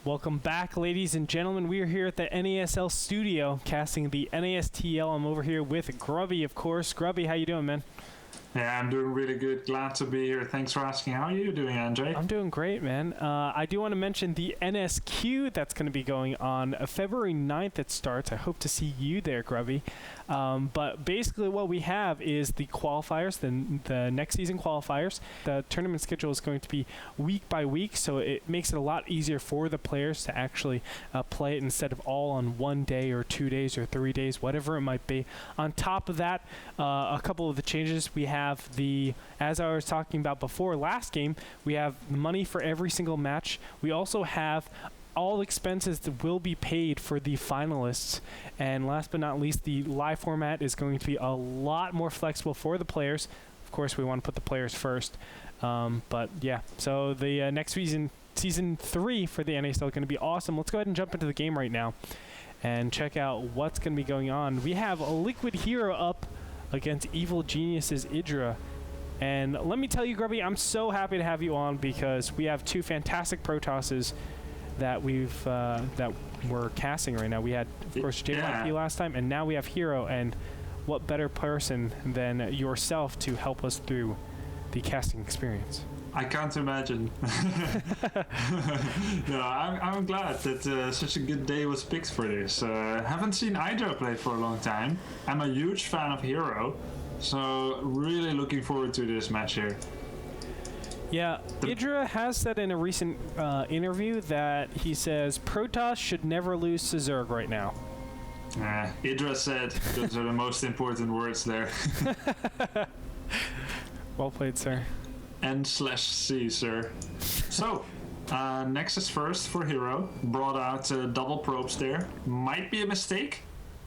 Welcome back, ladies and gentlemen. We are here at the NASL studio, casting the NASTL. I'm over here with Grubby, of course. Grubby, how you doing, man? Yeah, I'm doing really good. Glad to be here. Thanks for asking. How are you doing, Andre? I'm doing great, man. I do want to mention the NSQ that's going to be going on February 9th. It starts. I hope to see you there, Grubby. But basically what we have is the qualifiers, the next season qualifiers. The tournament schedule is going to be week by week, so it makes it a lot easier for the players to actually play it instead of all on 1 day or 2 days or 3 days, whatever it might be. On top of that, a couple of the changes we have as I was talking about before, last game, we have money for every single match. We also have all expenses that will be paid for the finalists. And last but not least, the live format is going to be a lot more flexible for the players. Of course, we want to put the players first. But yeah, so the next season 3 for the NASL is going to be awesome. Let's go ahead and jump into the game right now and check out what's going to be going on. We have a Liquid Hero up against Evil Genius's Idra. And let me tell you, Grubby, I'm so happy to have you on because we have two fantastic Protosses that we're casting right now. We had, of course, JYP last time, and now we have Hero. And what better person than yourself to help us through the casting experience? I can't imagine. No, I'm glad that such a good day was picked for this. Haven't seen Hydra play for a long time. I'm a huge fan of Hero, so really looking forward to this match here. Yeah, Idra has said in a recent interview that he says Protoss should never lose to Zerg right now. Idra said those are the most important words there. Well played, sir. N/C, sir. So, Nexus first for Hero. Brought out double probes there. Might be a mistake.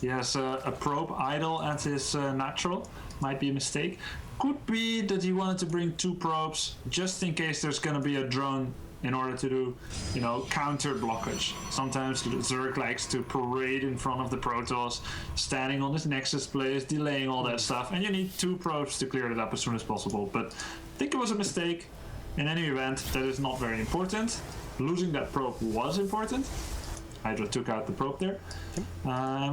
He has a probe idle at his natural. Might be a mistake. Could be that he wanted to bring 2 probes just in case there's going to be a drone in order to do, counter blockage. Sometimes Zerg likes to parade in front of the Protoss, standing on his Nexus place, delaying all that stuff, and you need 2 probes to clear it up as soon as possible. But I think it was a mistake. In any event, that is not very important. Losing that probe was important. Hydra took out the probe there.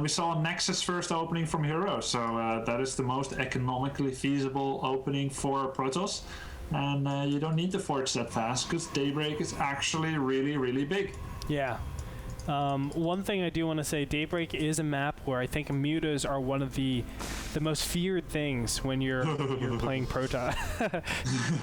We saw a Nexus first opening from Hero, so that is the most economically feasible opening for Protoss. And you don't need to forge that fast because Daybreak is actually really, really big. Yeah. One thing I do want to say, Daybreak is a map where I think mutas are one of the most feared things when you're playing Protoss.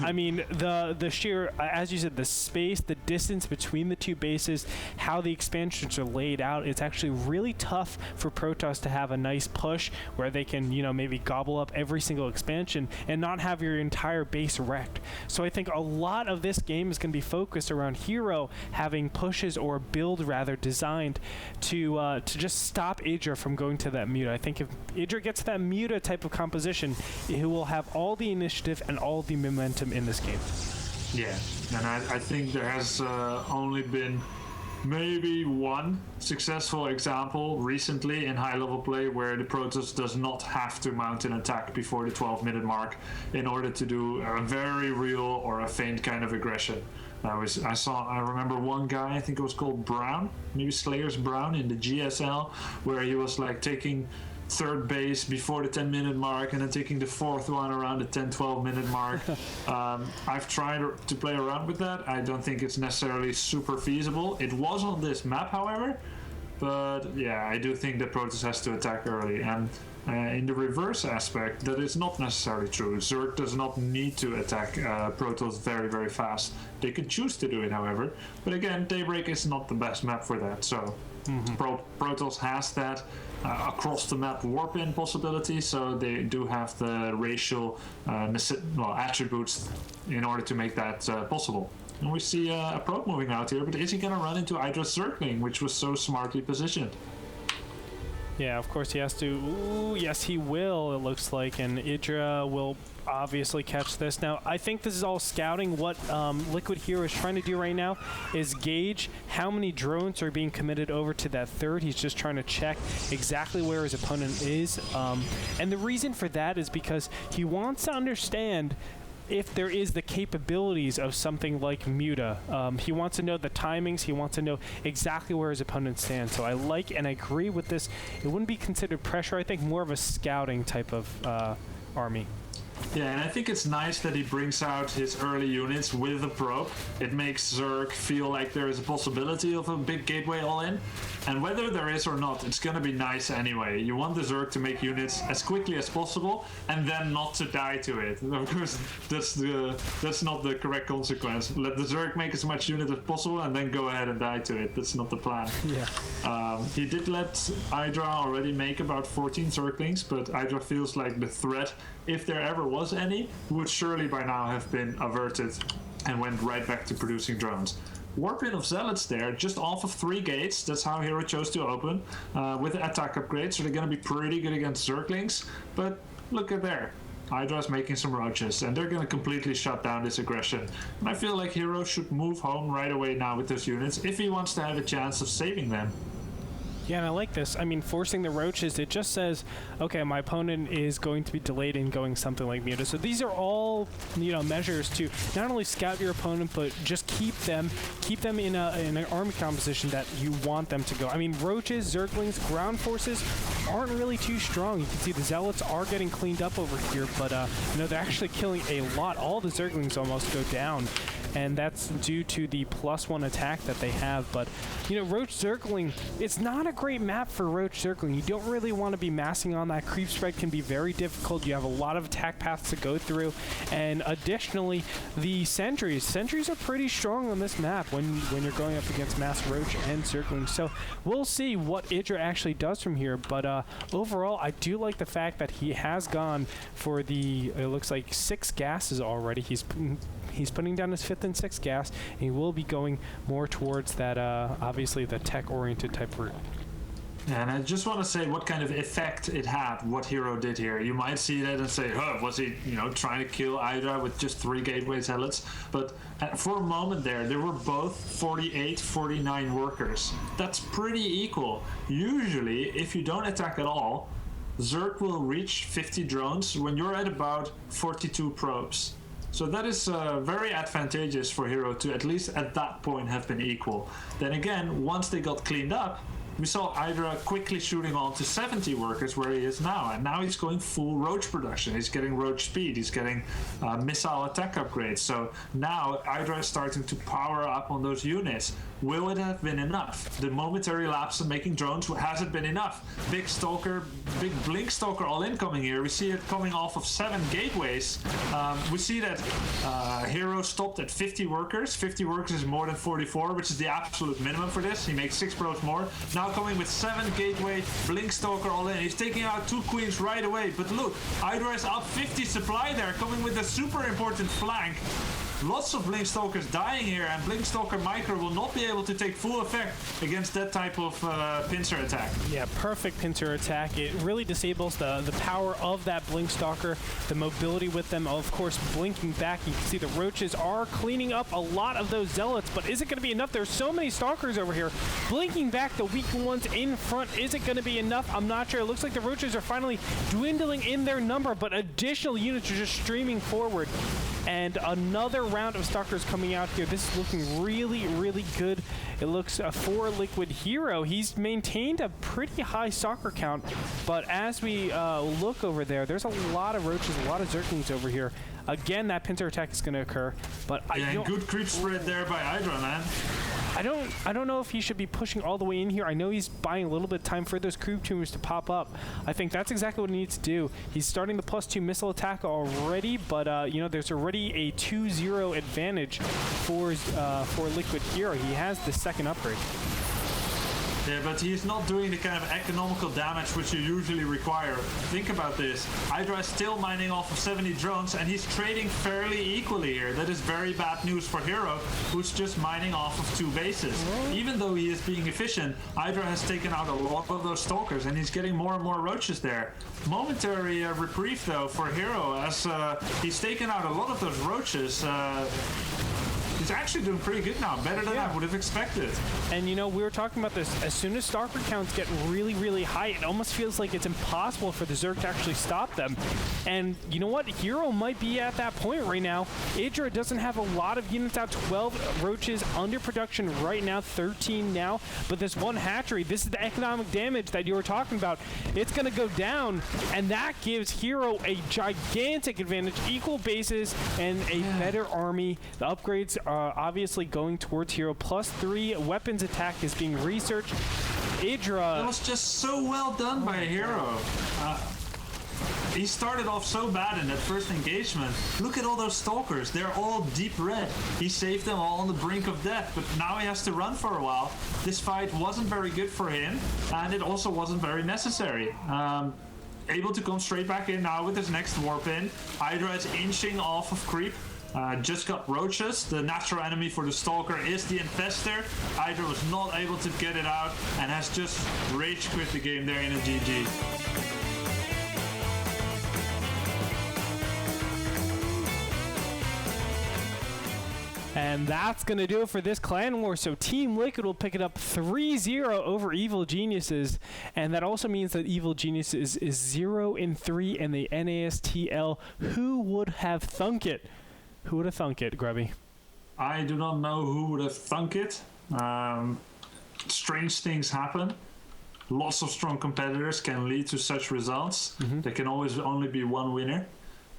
I mean, the sheer, as you said, the space, the distance between the two bases, how the expansions are laid out, it's actually really tough for Protoss to have a nice push where they can, maybe gobble up every single expansion and not have your entire base wrecked. So I think a lot of this game is going to be focused around Hero having pushes or build rather designed to just stop Idra from going to that muta. I think if Idra gets that muta type of composition, he will have all the initiative and all the momentum in this game. Yeah, and I think there has only been maybe one successful example recently in high-level play where the Protoss does not have to mount an attack before the 12-minute mark in order to do a very real or a feint kind of aggression. I remember one guy, I think it was called Brown, maybe Slayers Brown in the GSL, where he was like taking 3rd base before the 10-minute mark and then taking the 4th one around the 10-12 minute mark. I've tried to play around with that. I don't think it's necessarily super feasible. It was on this map, however, but yeah, I do think that Protoss has to attack early. And in the reverse aspect, that is not necessarily true. Zerg does not need to attack Protoss very, very fast. They can choose to do it, however. But again, Daybreak is not the best map for that. So Protoss has that across the map warp-in possibility, so they do have the racial attributes in order to make that possible. And we see a probe moving out here, but is he going to run into Hydra's circling, which was so smartly positioned? Yeah, of course he has to. Ooh, yes, he will, it looks like, and Idra will obviously catch this. Now, I think this is all scouting. What Liquid Hero is trying to do right now is gauge how many drones are being committed over to that 3rd. He's just trying to check exactly where his opponent is. And the reason for that is because he wants to understand if there is the capabilities of something like Muta. He wants to know the timings. He wants to know exactly where his opponent stands. So I like and I agree with this. It wouldn't be considered pressure. I think more of a scouting type of army. Yeah, and I think it's nice that he brings out his early units with the probe. It makes Zerg feel like there is a possibility of a big gateway all-in. And whether there is or not, it's going to be nice anyway. You want the Zerg to make units as quickly as possible and then not to die to it. Of course, that's not the correct consequence. Let the Zerg make as much unit as possible and then go ahead and die to it. That's not the plan. Yeah. He did let Hydra already make about 14 Zerglings, but Hydra feels like the threat, if there ever was any, would surely by now have been averted and went right back to producing drones. Warpin of Zealots there, just off of 3 gates. That's how Hero chose to open with the attack upgrade, so they're going to be pretty good against Zerglings. But look at there. Hydra's making some roaches, and they're going to completely shut down this aggression. And I feel like Hero should move home right away now with those units if he wants to have a chance of saving them. Yeah, and I like this. I mean, forcing the roaches, it just says, okay, my opponent is going to be delayed in going something like Muta. So these are all, measures to not only scout your opponent, but just keep them in an army composition that you want them to go. I mean, roaches, Zerglings, ground forces aren't really too strong. You can see the Zealots are getting cleaned up over here, but they're actually killing a lot. All the Zerglings almost go down, and that's due to the +1 attack that they have. But Roach Zergling, it's not a great map for Roach Zergling. You don't really want to be massing on that. Creep spread can be very difficult. You have a lot of attack paths to go through, and additionally, the sentries are pretty strong on this map when you're going up against mass Roach and Zergling. So we'll see what Idra actually does from here, but overall, I do like the fact that he has gone for it looks like 6 gases already. He's putting down his 5th and 6th gas, and he will be going more towards that, obviously, the tech-oriented type route. Yeah, and I just want to say what kind of effect it had, what Hero did here. You might see that and say, was he, trying to kill Hydra with just 3 gateway zealots? But for a moment there were both 48, 49 workers. That's pretty equal. Usually, if you don't attack at all, Zerg will reach 50 drones when you're at about 42 probes. So that is very advantageous for Hero to at least at that point have been equal. Then again, once they got cleaned up, we saw Hydra quickly shooting on to 70 workers where he is now, and now he's going full Roach production. He's getting Roach speed, he's getting missile attack upgrades. So now Hydra is starting to power up on those units. Will it have been enough? The momentary lapse in making drones, has it been enough? Big Blink Stalker all incoming here. We see it coming off of 7 gateways. We see that Hero stopped at 50 workers. 50 workers is more than 44, which is the absolute minimum for this. He makes 6 probes more. Now coming with 7 gateway, Blink Stalker all in. He's taking out 2 queens right away. But look, Hydra is up 50 supply there, coming with a super important flank. Lots of Blink Stalkers dying here, and Blink Stalker Micro will not be able to take full effect against that type of pincer attack. Yeah, perfect pincer attack. It really disables the power of that Blink Stalker, the mobility with them, of course, blinking back. You can see the Roaches are cleaning up a lot of those Zealots, but is it going to be enough? There's so many Stalkers over here. Blinking back the weak ones in front. Is it going to be enough? I'm not sure. It looks like the Roaches are finally dwindling in their number, but additional units are just streaming forward. And another round of Stalkers coming out here. This is looking really, really good. It looks for Liquid Hero. He's maintained a pretty high Stalker count, but as we look over there, there's a lot of Roaches, a lot of Zerglings over here. Again, that pincer attack is going to occur, but good creep spread there by Hydra, man. I don't know if he should be pushing all the way in here. I know he's buying a little bit of time for those creep tumors to pop up. I think that's exactly what he needs to do. He's starting the +2 missile attack already, but there's already a 2-0 advantage for Liquid Hero. He has the 2nd upgrade. Yeah, but he's not doing the kind of economical damage which you usually require. Think about this. Hydra is still mining off of 70 drones, and he's trading fairly equally here. That is very bad news for Hero, who's just mining off of 2 bases. Even though he is being efficient, Hydra has taken out a lot of those Stalkers, and he's getting more and more Roaches there. Momentary reprieve, though, for Hero, as he's taken out a lot of those Roaches. He's actually doing pretty good now, better than I would have expected. And we were talking about this, as soon as StarCraft counts get really, really high, it almost feels like it's impossible for the Zerg to actually stop them. And you know what? Hero might be at that point right now. Idra doesn't have a lot of units out, 12 roaches under production right now, 13 now. But this one hatchery, this is the economic damage that you were talking about. It's going to go down, and that gives Hero a gigantic advantage, equal bases, and a better army. The upgrades are obviously going towards Hero. +3 weapons attack is being researched. Idra... That was just so well done by Hero. He started off so bad in that first engagement. Look at all those stalkers. They're all deep red. He saved them all on the brink of death, but now he has to run for a while. This fight wasn't very good for him, and it also wasn't very necessary. Able to come straight back in now with his next warp in. Hydra is inching off of creep. Just got roaches. The natural enemy for the stalker is the infestor. Hydra was not able to get it out and has just rage quit the game there in a GG. And that's going to do it for this Clan War. So Team Liquid will pick it up 3-0 over Evil Geniuses. And that also means that Evil Geniuses is 0-3 in the NASTL. Who would have thunk it? Who would have thunk it, Grubby? I do not know who would have thunk it. Strange things happen. Lots of strong competitors can lead to such results. There can always only be one winner.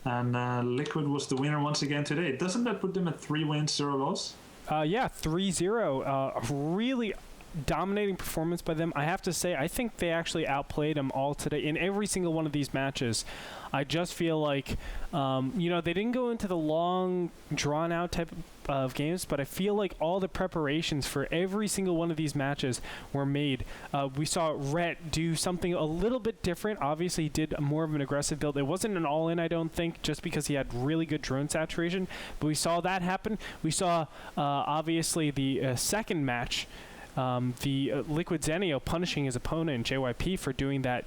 And Liquid was the winner once again today. Doesn't that put them at 3 wins, 0 loss? Yeah, 3-0. Really dominating performance by them. I have to say, I think they actually outplayed them all today in every single one of these matches. I just feel like, they didn't go into the long, drawn-out type of games, but I feel like all the preparations for every single one of these matches were made. We saw Rhett do something a little bit different. Obviously, he did more of an aggressive build. It wasn't an all-in, I don't think, just because he had really good drone saturation, but we saw that happen. We saw, obviously, the second match, the Liquid Zenio punishing his opponent, JYP, for doing that,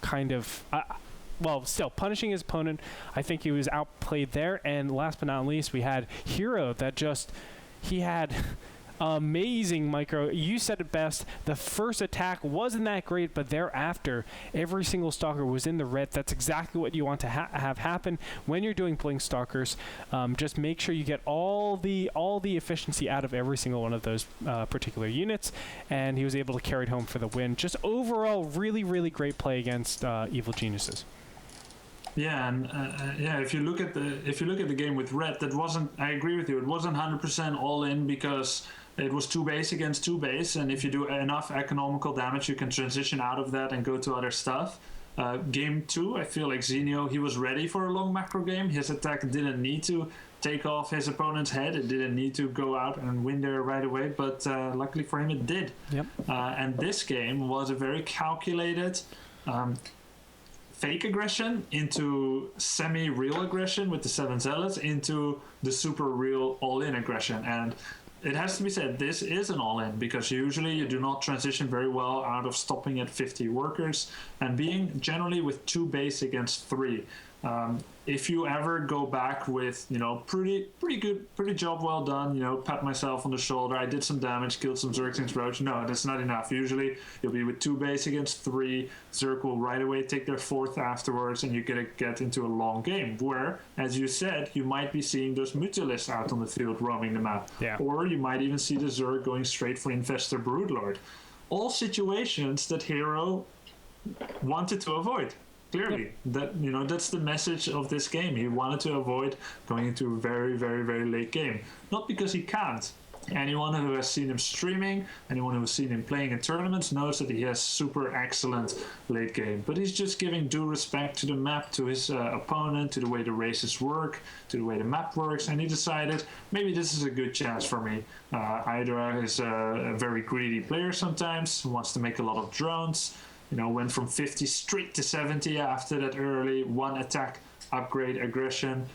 kind of... still punishing his opponent. I think he was outplayed there. And last but not least, we had Hero that he had amazing micro. You said it best. The first attack wasn't that great, but thereafter, every single stalker was in the red. That's exactly what you want to have happen when you're doing blink stalkers. Just make sure you get all the efficiency out of every single one of those particular units, and he was able to carry it home for the win. Just overall, really, really great play against Evil Geniuses. Yeah, and if you look at the game with Red, that wasn't. I agree with you. It wasn't 100% all in because it was 2 base against 2 base, and if you do enough economical damage, you can transition out of that and go to other stuff. Game 2, I feel like Zenio, he was ready for a long macro game. His attack didn't need to take off his opponent's head. It didn't need to go out and win there right away, but luckily for him, it did. Yep. And this game was a very calculated. Fake aggression into semi-real aggression with the 7 zealots into the super real all-in aggression. And it has to be said, this is an all-in because usually you do not transition very well out of stopping at 50 workers and being generally with 2 base against 3. If you ever go back with, pretty job well done, pat myself on the shoulder, I did some damage, killed some Zerg Roach. No, that's not enough. Usually you'll be with 2 base against 3. Zerg will right away take their 4th afterwards, and you're going to get into a long game where, as you said, you might be seeing those Mutalists out on the field roaming the map. Yeah. Or you might even see the Zerg going straight for Infestor Broodlord. All situations that Hero wanted to avoid. Clearly, that's the message of this game. He wanted to avoid going into a very, very, very late game. Not because he can't. Anyone who has seen him streaming, anyone who has seen him playing in tournaments knows that he has super excellent late game. But he's just giving due respect to the map, to his opponent, to the way the races work, to the way the map works. And he decided, maybe this is a good chance for me. Hydra is a very greedy player sometimes, who wants to make a lot of drones. Went from 50 straight to 70 after that early 1 attack upgrade aggression.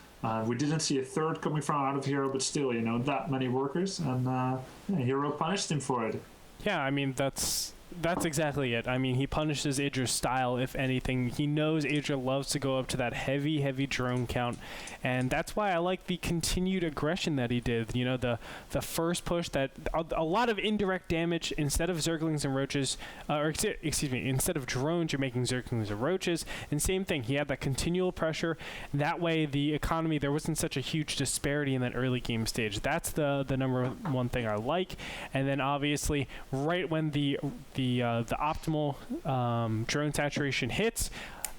We didn't see a 3rd coming from out of Hero, but still, that many workers. And Hero punished him for it. Yeah, I mean, that's That's exactly it. I mean, he punishes Idri's style, if anything. He knows Idra loves to go up to that heavy, heavy drone count, and that's why I like the continued aggression that he did. You know, the first push, that a lot of indirect damage. Instead of Zerglings and Roaches, excuse me, instead of drones, you're making Zerglings and Roaches. And same thing, he had that continual pressure. That way, the economy, there wasn't such a huge disparity in that early game stage. That's the number one thing I like. And then obviously, right when the optimal drone saturation hits,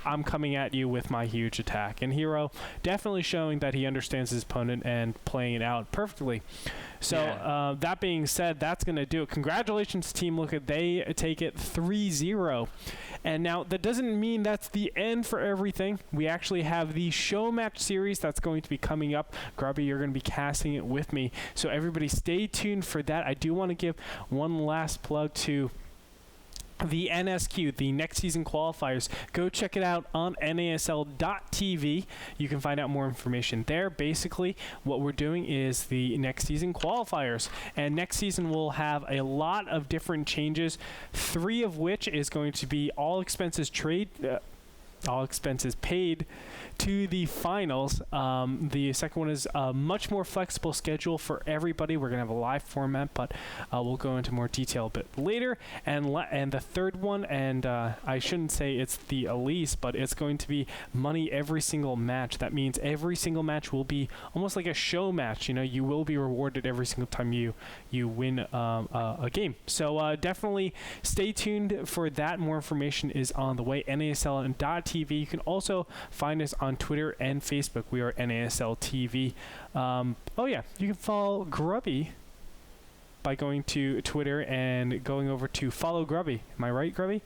I'm coming at you with my huge attack. And Hero definitely showing that he understands his opponent and playing it out perfectly. So that being said, that's going to do it. Congratulations, Team Liquid. They take it 3-0. And now that doesn't mean that's the end for everything. We actually have the show match series that's going to be coming up. Grubby, you're going to be casting it with me. So everybody stay tuned for that. I do want to give one last plug to the NSQ, the next season qualifiers. Go check it out on NASL.tv. You can find out more information there. Basically, what we're doing is the next season qualifiers. And next season we'll have a lot of different changes, 3 of which is going to be all expenses paid to the finals. The second one is a much more flexible schedule for everybody. We're going to have a live format, but we'll go into more detail a bit later. And the third one, and I shouldn't say it's the Elise, but it's going to be money every single match. That means every single match will be almost like a show match. You know, you will be rewarded every single time you win a game. So definitely stay tuned for that. More information is on the way. NASL.tv. You can also find us on Twitter and Facebook. We are NASL TV. You can follow Grubby by going to Twitter and going over to follow Grubby. Am I right, Grubby?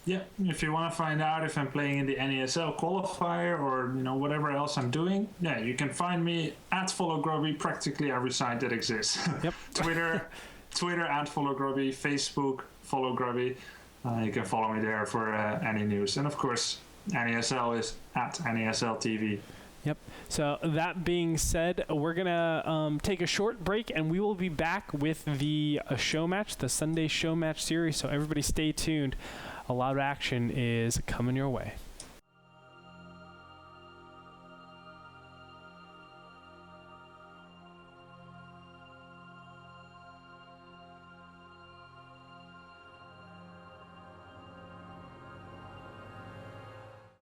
Yeah, if you want to find out if I'm playing in the NASL qualifier or whatever else I'm doing, you can find me at follow Grubby practically every site that exists. Yep. Twitter at follow Grubby, Facebook follow Grubby. You can follow me there for any news, and of course NASL is at NASL TV. Yep. So that being said, we're going to take a short break, and we will be back with the show match, the Sunday show match series. So everybody stay tuned. A lot of action is coming your way.